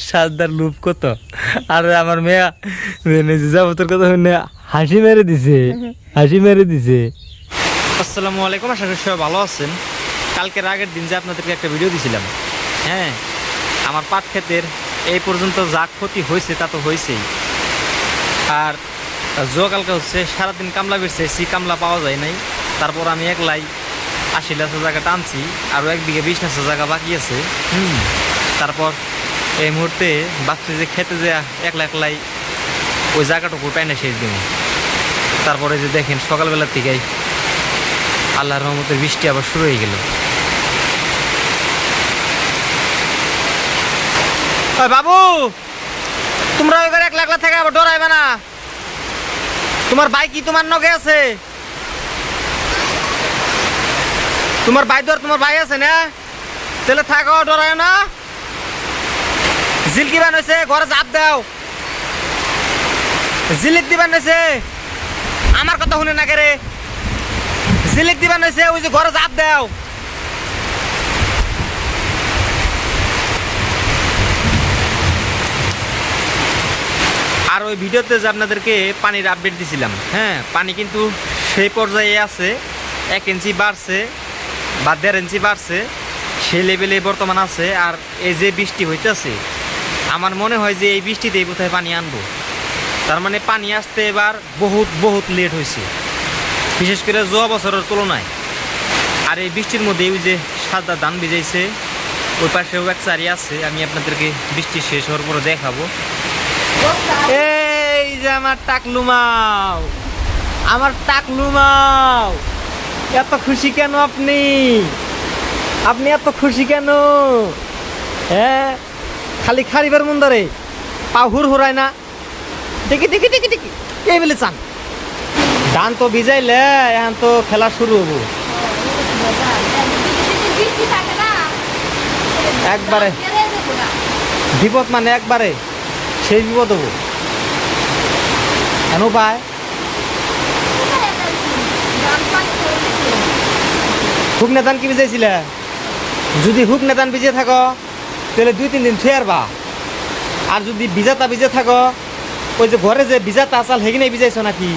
সাজদার loop কত। আর আমার মেয়া যাবতের কথা শুনে হাসি মেরে দিছে, হাসি মেরে দিছে। আসসালামু আলাইকুম, আশা করি সবাই ভালো আছেন। কালকের আগের দিন যে আপনাদেরকে একটা ভিডিও দিছিলাম, হ্যাঁ, আমার পাট ক্ষেতের এই পর্যন্ত যা ক্ষতি হয়েছে তা তো হয়েছেই। আর কালকে হচ্ছে সারাদিন কামলা বেরছে, কামলা পাওয়া যায় নাই। তারপর আমি একলাই 80 লাখ জায়গা টানছি, আরও 1 বিঘা 20 লাখ জায়গা বাকি আছে। তারপর এই মুহূর্তে ভাবছি যে খেতে যে একলাই ওই জায়গাটুকু টাইনে শেষ দিব। তারপরে যে দেখেন সকালবেলার থেকেই আল্লাহর রহমতের বৃষ্টি আবার শুরু হয়ে গেল। বাবু, তোমরা ওই ঘরে একলা থেকে আবার ডরাইবে না। তোমার ভাই কি তোমার নগে আছে? তোমার ভাই তো আর তোমার ভাই আছে না? তাহলে থাকো, ডরায় না। জিল কি বানাইছে? ঘরে চাপ দাও। জিলিক দিবেন হয়েছে, আমার কথা শুনে না কে? জিলিক দিবেন হয়েছে, ওই যে ঘরে চাপ দাও। আর ওই ভিডিওতে যে আপনাদেরকে পানির আপডেট দিছিলাম, হ্যাঁ, পানি কিন্তু সেই পর্যায়ে আছে। 1 ইঞ্চি বাড়ছে বা 1.5 ইঞ্চি বাড়ছে, সেই লেভেলে বর্তমান আছে। আর এই যে বৃষ্টি হইতেছে, আমার মনে হয় যে এই বৃষ্টিতেই কোথায় পানি আনবো। তার মানে পানি আসতে এবার বহুত লেট হয়েছে, বিশেষ করে যাওয়া বছরের তুলনায়। আর এই বৃষ্টির মধ্যে ওই যে সাদা ধান ভিজাইছে, ওই পাশেও এক চারি আছে, আমি আপনাদেরকে বৃষ্টি শেষ হওয়ার পরে দেখাবো। এই যে আমার টাকলুমাও, আমার টাকলুমাও, এত খুশি কেন আপনি? আপনি এত খুশি কেন? হ্যাঁ, খালি খারিবার মন ধরে, পা হুড়ায় না। দেখি দেখি দেখি দেখি, এই বলে চান ধান তো ভিজাইলে, এখন তো খেলা শুরু হবো একবারে। বিপদ মানে একবারে সেই বিপদ হবো। কেন পায় হুক নেতান কি ভিজাইছিলে? যদি হুক নেতান ভিজে থাকো তাহলে 2-3 দিন থুয়ারবা। আর যদি ভিজাতা ভিজে থাকো, ওই যে ঘরে যে ভিজাতা আসাল হেগিনে ভিজাইছো নাকি,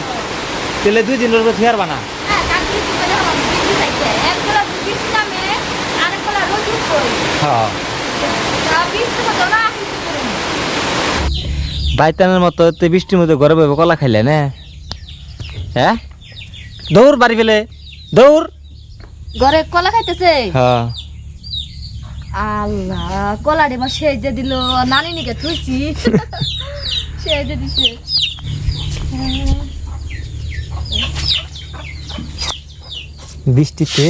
তাহলে 2 দিনের উপরে থুয়ারবা না। বাইতানের মতো বৃষ্টির মধ্যে ঘরে বসে কলা খাইলে না? হ্যাঁ, দৌড় বাড়ি ফেলে দৌড়, ঘরে কলা খাইতেছে। হ্যাঁ, আল্লাহ, কলা ডেমা সেজে দিল, নানি নিকে থুইছি সেজে দিছে। বৃষ্টিতে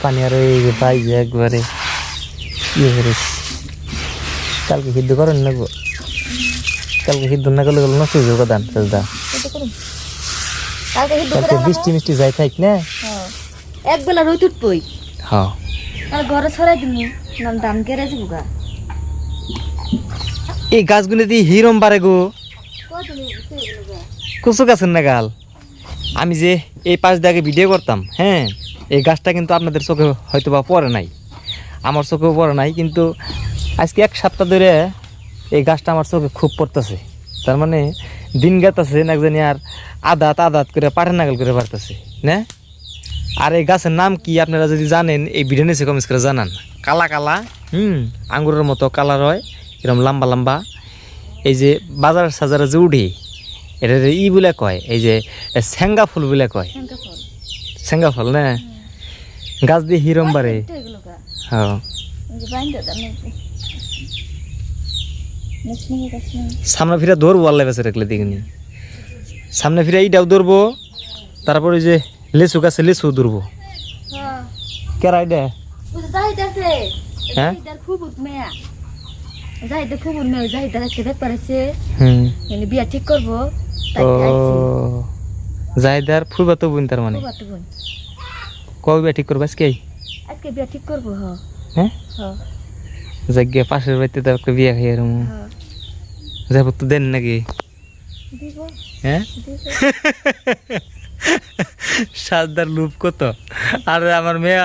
পানি আর ভাই একবারে ইয়ে করে। কালকে সিদ্ধ করেন না গো? কালকে সিদ্ধ না করলে গেল নষ্ট হয়ে যাবে ধান চাষদা। কালকে বৃষ্টি মিষ্টি যাই থাক না, এক বেলা রোদ উঠবই। হ্যাঁ, আর ঘরে ছড়াই দিমু, নাম দাম কেড়ে যাবো গা। এই গাছগুলো দিয়ে হিরম পারে গো, কুচু গাছের না গাল। আমি যে এই পাশ দিয়ে ভিডিও করতাম, হ্যাঁ, এই গাছটা কিন্তু আপনাদের চোখে হয়তো বা পড়ে নাই, আমার চোখেও পড়ে নাই, কিন্তু আজকে 1 সপ্তাহ ধরে এই গাছটা আমার চোখে খুব পড়তেছে। তার মানে দিন গাতাছে না জানি, আর আদাত করে পাঠে নাগাল করে পারতেছে না। আর এই গাছের নাম কি আপনারা যদি জানেন, এই ভিডিও নিচে কমেন্টস করে জানান। কালা কালা, আঙ্গুরের মতো কালার হয়, এরকম লম্বা লম্বা। এই যে বাজার সাজারে যে উঠে, এটা ই বলে কয়, এই যে সেঙ্গা ফুল বলে কয়, সেঙ্গা ফুল না। গাছ দিয়ে হিরম বারে। হ্যাঁ, সামনে ফিরে ধরবো, আল্লাহ বেঁচে রাখলে দেখিনি। সামনে ফিরে এইটাও ধরবো, তারপরে যে লেচু গাছে লেচু ধরবো। কেরা এটা? হ্যাঁ, বিয়া ঠিক করবো। জাহিদার ফুলবা তো বোন, তার মানে কবে বিয়া ঠিক করবো? আজকে বিয়া ঠিক করবো। হ্যাঁ, জায়গা পাশের বাড়িতে তো একটা বিয়া খাই, আর যাব তো দেন নাকি? হ্যাঁ, সাজদার লুপ কত। আর আমার মেয়া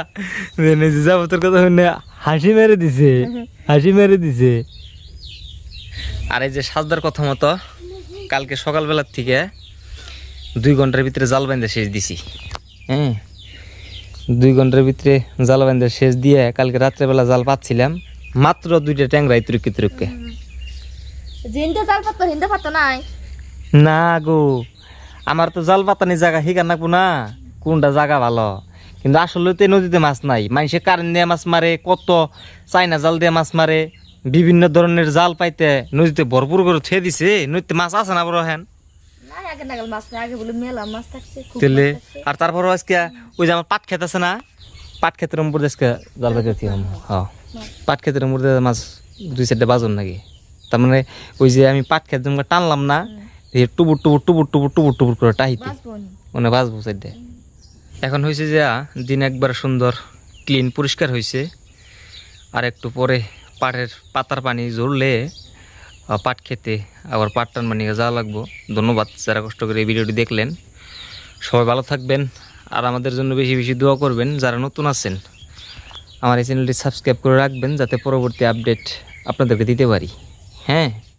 যাবো তোর কথা শুনে হাসি মেরে দিছে, হাসি মেরে দিছে। আর এই যে সাজদার কথা মতো কালকে সকালবেলার থেকে 2 ঘন্টার ভিতরে জাল বাইন্দা শেষ দিছি। হ্যাঁ, 2 ঘন্টার ভিতরে জাল বাইন্দা শেষ দিয়ে কালকে রাত্রেবেলা জাল পাচ্ছিলাম মাত্র 2টা ট্যাংরাই তুরুকে তুরুকে। জিনতে জাল পাতো হিন্দে পাতো নাই। না গো, আমার তো জাল পাতানি জায়গা হিকার নাকবো না কোনটা জায়গা ভালো, কিন্তু আসলে তো এই নদীতে মাছ নাই। মানুষে কারেন্ট দিয়ে মাছ মারে, কত চাইনা জাল দিয়ে মাছ মারে, বিভিন্ন ধরনের জাল পাইতে নদীতে ভরপুর করে থুয়ে দিছে। নদীতে মাছ আছে না বড় হ্যান না আগে নাগাল মাছ না, আগে বলে মেলা মাছ থাকছে খুব তেলে। মাছ থাকছে। আর তারপরও আজকে ওই যে আমার পাট ক্ষেত আছে না, পাট ক্ষেতের উপর আজকে জাল পাইতে হ্যাঁ, পাট ক্ষেতের উপর মাছ 2-4টা বাজন নাকি। তার মানে ওই যে আমি পাট ক্ষেত টানলাম না, টুবুর টুবুর টুবুর টুবুর টুবুর টুবুর করে টাহিতে বাঁচবো নি। মানে বাঁচবো সাইডে। এখন হয়েছে যে দিন একবার সুন্দর ক্লিন পরিষ্কার হয়েছে। আর একটু পরে পাটের পাতার পানি ঝরলে পাট খেতে আবার পাট টান পানি যাওয়া লাগবো। ধন্যবাদ যারা কষ্ট করে এই ভিডিওটি দেখলেন। সবাই ভালো থাকবেন আর আমাদের জন্য বেশি বেশি দোয়া করবেন। যারা নতুন আছেন আমার এই চ্যানেলটি সাবস্ক্রাইব করে রাখবেন, যাতে পরবর্তী আপডেট আপনাদেরকে দিতে পারি। হ্যাঁ।